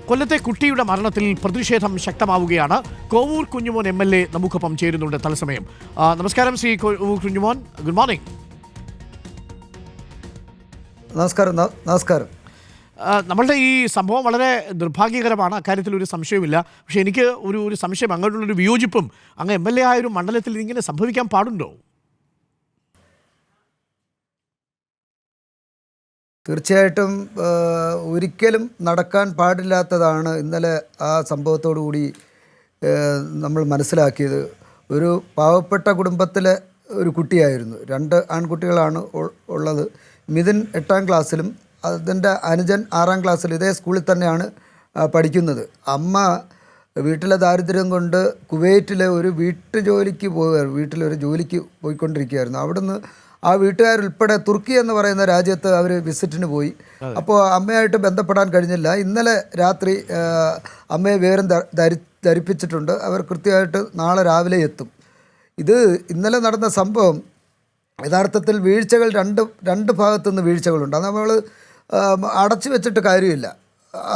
കൊല്ലത്തെ കുട്ടിയുടെ മരണത്തിൽ പ്രതിഷേധം ശക്തമാവുകയാണ്. കോവൂർ കുഞ്ഞുമോൻ MLA നമുക്കൊപ്പം ചേരുന്നുണ്ട് തത്സമയം. നമസ്കാരം ശ്രീ കോവൂർ കുഞ്ഞുമോൻ, ഗുഡ് മോർണിംഗ്. നമസ്കാരം. നമ്മളുടെ ഈ സംഭവം വളരെ നിർഭാഗ്യകരമാണ്, അക്കാര്യത്തിൽ ഒരു സംശയമില്ല. പക്ഷേ എനിക്ക് ഒരു സംശയം, അങ്ങോട്ടുള്ളൊരു വിയോജിപ്പും, അങ്ങ് MLA ആയൊരു മണ്ഡലത്തിൽ ഇങ്ങനെ സംഭവിക്കാൻ പാടുണ്ടോ? തീർച്ചയായിട്ടും ഒരിക്കലും നടക്കാൻ പാടില്ലാത്തതാണ് ഇന്നലെ ആ സംഭവത്തോടു കൂടി നമ്മൾ മനസ്സിലാക്കിയത്. ഒരു പാവപ്പെട്ട കുടുംബത്തിലെ ഒരു കുട്ടിയായിരുന്നു. 2 ആൺകുട്ടികളാണ് ഉള്ളത്. മിഥുൻ 8ാം ക്ലാസ്സിലും അതിൻ്റെ അനുജൻ 6ാം ക്ലാസ്സിലും ഇതേ സ്കൂളിൽ തന്നെയാണ് പഠിക്കുന്നത്. അമ്മ വീട്ടിലെ ദാരിദ്ര്യം കൊണ്ട് കുവൈറ്റിലെ ഒരു വീട്ടിലൊരു ജോലിക്ക് പോയിക്കൊണ്ടിരിക്കുകയായിരുന്നു. അവിടുന്ന് ആ വീട്ടുകാരുൾപ്പെടെ തുർക്കി എന്ന് പറയുന്ന രാജ്യത്ത് അവർ വിസിറ്റിന് പോയി. അപ്പോൾ അമ്മയായിട്ട് ബന്ധപ്പെടാൻ കഴിഞ്ഞില്ല. ഇന്നലെ രാത്രി അമ്മയെ വിവരം ധരിപ്പിച്ചിട്ടുണ്ട്. അവർ കൃത്യമായിട്ട് നാളെ രാവിലെ എത്തും. ഇത് ഇന്നലെ നടന്ന സംഭവം യഥാർത്ഥത്തിൽ വീഴ്ചകൾ രണ്ട് ഭാഗത്തുനിന്ന് വീഴ്ചകളുണ്ട്. അത് നമ്മൾ അടച്ചു വെച്ചിട്ട് കാര്യമില്ല.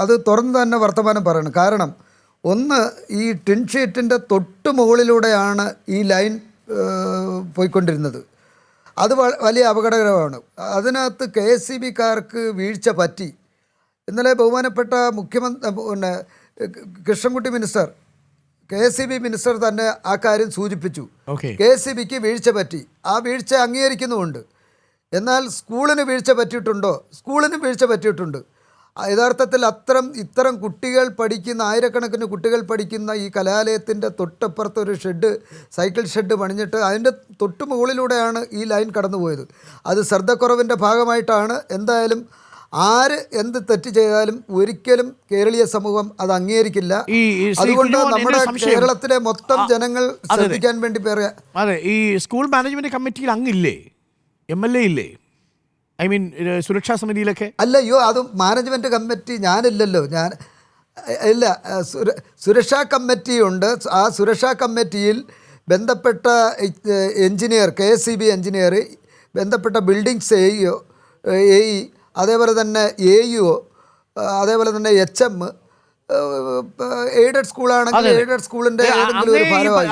അത് തുറന്ന് തന്നെ വർത്തമാനം പറയണം. കാരണം ഒന്ന്, ഈ ടിൻ ഷീറ്റിൻ്റെ തൊട്ട് മുകളിലൂടെയാണ് ഈ ലൈൻ പോയിക്കൊണ്ടിരുന്നത്. അത് വലിയ അപകടകരമാണ്. അതിനകത്ത് KSEBക്കാർക്ക് വീഴ്ച പറ്റി. ഇന്നലെ ബഹുമാനപ്പെട്ട മുഖ്യമന്ത്രി കൃഷ്ണൻകുട്ടി മിനിസ്റ്റർ, KSEB മിനിസ്റ്റർ തന്നെ ആ കാര്യം സൂചിപ്പിച്ചു. KSEBക്ക് വീഴ്ച പറ്റി, ആ വീഴ്ച അംഗീകരിക്കുന്നുമുണ്ട്. എന്നാൽ സ്കൂളിന് വീഴ്ച പറ്റിയിട്ടുണ്ടോ? സ്കൂളിന് വീഴ്ച പറ്റിയിട്ടുണ്ട്. യഥാർത്ഥത്തിൽ ഇത്തരം കുട്ടികൾ പഠിക്കുന്ന, ആയിരക്കണക്കിന് കുട്ടികൾ പഠിക്കുന്ന ഈ കലാലയത്തിൻ്റെ തൊട്ടപ്പുറത്ത് ഒരു സൈക്കിൾ ഷെഡ് പണിഞ്ഞിട്ട് അതിൻ്റെ തൊട്ട് മുകളിലൂടെയാണ് ഈ ലൈൻ കടന്നുപോയത്. അത് ശ്രദ്ധക്കുറവിൻ്റെ ഭാഗമായിട്ടാണ്. എന്തായാലും ആര് എന്ത് തെറ്റ് ചെയ്താലും ഒരിക്കലും കേരളീയ സമൂഹം അത് അംഗീകരിക്കില്ല. അതുകൊണ്ട് നമ്മുടെ കേരളത്തിലെ മൊത്തം ജനങ്ങൾ ശ്രദ്ധിക്കാൻ വേണ്ടി പറയാം. അതെ, ഈ സ്കൂൾ മാനേജ്മെന്റ് കമ്മിറ്റിയിൽ അങ്ങില്ലേ, MLA ഇല്ലേ? ഐ മീൻ സുരക്ഷാ സമിതിയിലൊക്കെ അല്ലയോ, അത് മാനേജ്മെൻറ്റ് കമ്മിറ്റി ഞാനില്ലല്ലോ. ഇല്ല, സുരക്ഷാ കമ്മിറ്റിയുണ്ട്. ആ സുരക്ഷാ കമ്മിറ്റിയിൽ ബന്ധപ്പെട്ട എഞ്ചിനീയർ, KSEB എഞ്ചിനീയർ, ബന്ധപ്പെട്ട ബിൽഡിങ്സ് AE, അതേപോലെ തന്നെ AUO, അതേപോലെ തന്നെ HM, എയ്ഡഡ് സ്കൂളാണെങ്കിൽ എയ്ഡഡ് സ്കൂളിൻ്റെ ഏതെങ്കിലും ഒരു ഭാരവാഹി,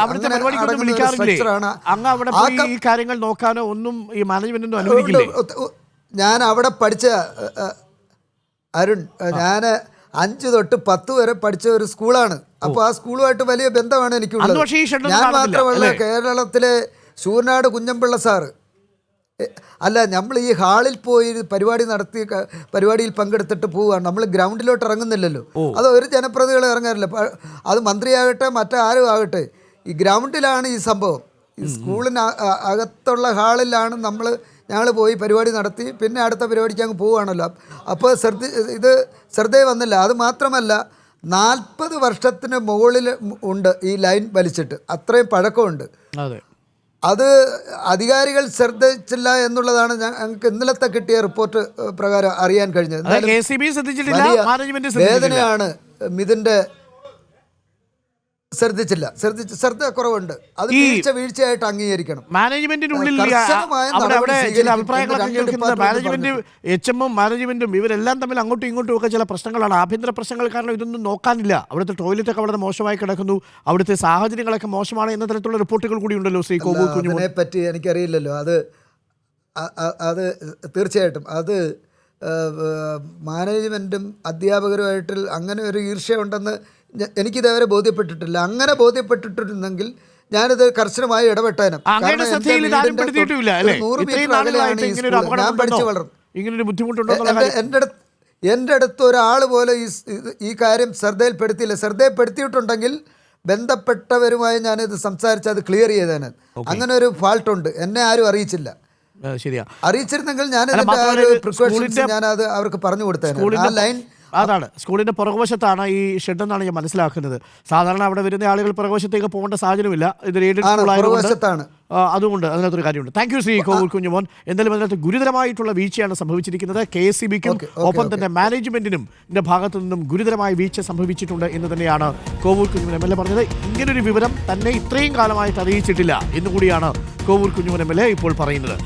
ഈ കാര്യങ്ങൾ നോക്കാനോ ഒന്നും ഈ മാനേജ്മെന്റിനും അനുവദിക്കില്ലേ? ഞാൻ അവിടെ പഠിച്ച അരുൺ, ഞാൻ 5 തൊട്ട് 10 വരെ പഠിച്ച ഒരു സ്കൂളാണ്. അപ്പോൾ ആ സ്കൂളുമായിട്ട് വലിയ ബന്ധമാണ് എനിക്കുള്ളത്. ഞാൻ മാത്രമല്ല, കേരളത്തിലെ ശൂർനാട് കുഞ്ഞമ്പിള്ള സാറ്, അല്ല, നമ്മൾ ഈ ഹാളിൽ പോയി പരിപാടിയിൽ പങ്കെടുത്തിട്ട് പോവുകയാണ്. നമ്മൾ ഗ്രൗണ്ടിലോട്ട് ഇറങ്ങുന്നില്ലല്ലോ. അത് ഒരു ജനപ്രതിനിധികൾ ഇറങ്ങാറില്ല. അത് മന്ത്രിയാകട്ടെ മറ്റാരും ആകട്ടെ, ഈ ഗ്രൗണ്ടിലാണ് ഈ സംഭവം. ഈ സ്കൂളിന് അകത്തുള്ള ഹാളിലാണ് ഞങ്ങൾ പോയി പരിപാടി നടത്തി. പിന്നെ അടുത്ത പരിപാടിക്ക് അങ്ങ് പോവുകയാണല്ലോ. അപ്പോൾ ഇത് ശ്രദ്ധയിൽ വന്നില്ല. അത് മാത്രമല്ല, 40 വർഷത്തിന് മുകളിൽ ഉണ്ട് ഈ ലൈൻ വലിച്ചിട്ട്, അത്രയും പഴക്കമുണ്ട്. അത് അധികാരികൾ ശ്രദ്ധിച്ചില്ല എന്നുള്ളതാണ് ഞങ്ങൾക്ക് ഇന്നലത്തെ കിട്ടിയ റിപ്പോർട്ട് പ്രകാരം അറിയാൻ കഴിഞ്ഞത്. വേദനയാണ്. മിഥുൻ്റെ ശ്രദ്ധ കുറവുണ്ട്. അത് വീഴ്ചയായിട്ട് അംഗീകരിക്കണം. മാനേജ്മെന്റിനുള്ളിൽ ചില അഭിപ്രായങ്ങളൊക്കെ കേൾക്കുന്നത് മാനേജ്മെന്റും ഇവരെല്ലാം തമ്മിൽ അങ്ങോട്ടും ഇങ്ങോട്ടും ഒക്കെ ചില പ്രശ്നങ്ങളാണ്, ആഭ്യന്തര പ്രശ്നങ്ങൾ. കാരണം ഇതൊന്നും നോക്കാനില്ല. അവിടുത്തെ ടോയ്ലറ്റൊക്കെ വളരെ മോശമായി കിടക്കുന്നു, അവിടുത്തെ സാഹചര്യങ്ങളൊക്കെ മോശമാണ് എന്ന തരത്തിലുള്ള റിപ്പോർട്ടുകൾ കൂടി ഉണ്ടല്ലോ ശ്രീ കോവൂർ കുഞ്ഞുമോൻ. അതിനെ പറ്റി എനിക്കറിയില്ലല്ലോ. അത് തീർച്ചയായിട്ടും അത് മാനേജ്മെൻറ്റും അധ്യാപകരുമായിട്ട് അങ്ങനെ ഒരു ഈർഷ്യ ഉണ്ടെന്ന് എനിക്കിതേവരെ ബോധ്യപ്പെട്ടിട്ടില്ല. അങ്ങനെ ബോധ്യപ്പെട്ടിട്ടുണ്ടെങ്കിൽ ഞാനിത് കർശനമായി ഇടപെട്ടേനും. ഞാൻ പഠിച്ചു വളർന്നു. എൻ്റെ അടുത്ത് ഒരാൾ പോലെ ഈ കാര്യം ശ്രദ്ധയിൽപ്പെടുത്തിയിട്ടുണ്ടെങ്കിൽ ബന്ധപ്പെട്ടവരുമായി ഞാനിത് സംസാരിച്ച് അത് ക്ലിയർ ചെയ്തേനെ. അങ്ങനെ ഒരു ഫാൾട്ടുണ്ട്, എന്നെ ആരും അറിയിച്ചില്ല. അറിയിച്ചിരുന്നെങ്കിൽ ഞാനത് അവർക്ക് പറഞ്ഞു കൊടുത്തേനെ. ആ ലൈൻ അതാണ് സ്കൂളിൻ്റെ പുറകുവശത്താണ് ഈ ഷെഡ് എന്നാണ് ഞാൻ മനസ്സിലാക്കുന്നത്. സാധാരണ അവിടെ വരുന്ന ആളുകൾ പുറകുവശത്തേക്ക് പോകേണ്ട സാഹചര്യമില്ല. ഇത് എയ്ഡഡ് സ്കൂളായതുകൊണ്ട് അതുകൊണ്ട് അതിനകത്തൊരു കാര്യമുണ്ട്. Thank you Shri Kovoor Kunjumon. എന്തായാലും അതിനകത്ത് ഗുരുതരമായിട്ടുള്ള വീഴ്ചയാണ് സംഭവിച്ചിരിക്കുന്നത്. KSEBക്കും ഒപ്പം തന്നെ മാനേജ്മെന്റിനും ഇതിന്റെ ഭാഗത്തു നിന്നും ഗുരുതരമായ വീഴ്ച സംഭവിച്ചിട്ടുണ്ട് എന്ന് തന്നെയാണ് കോവൂർ കുഞ്ഞുമോൻ MLA പറഞ്ഞത്. ഇങ്ങനൊരു വിവരം തന്നെ ഇത്രയും കാലമായിട്ട് അറിയിച്ചിട്ടില്ല എന്നുകൂടിയാണ് കോവൂർ കുഞ്ഞുമോൻ MLA ഇപ്പോൾ പറയുന്നത്.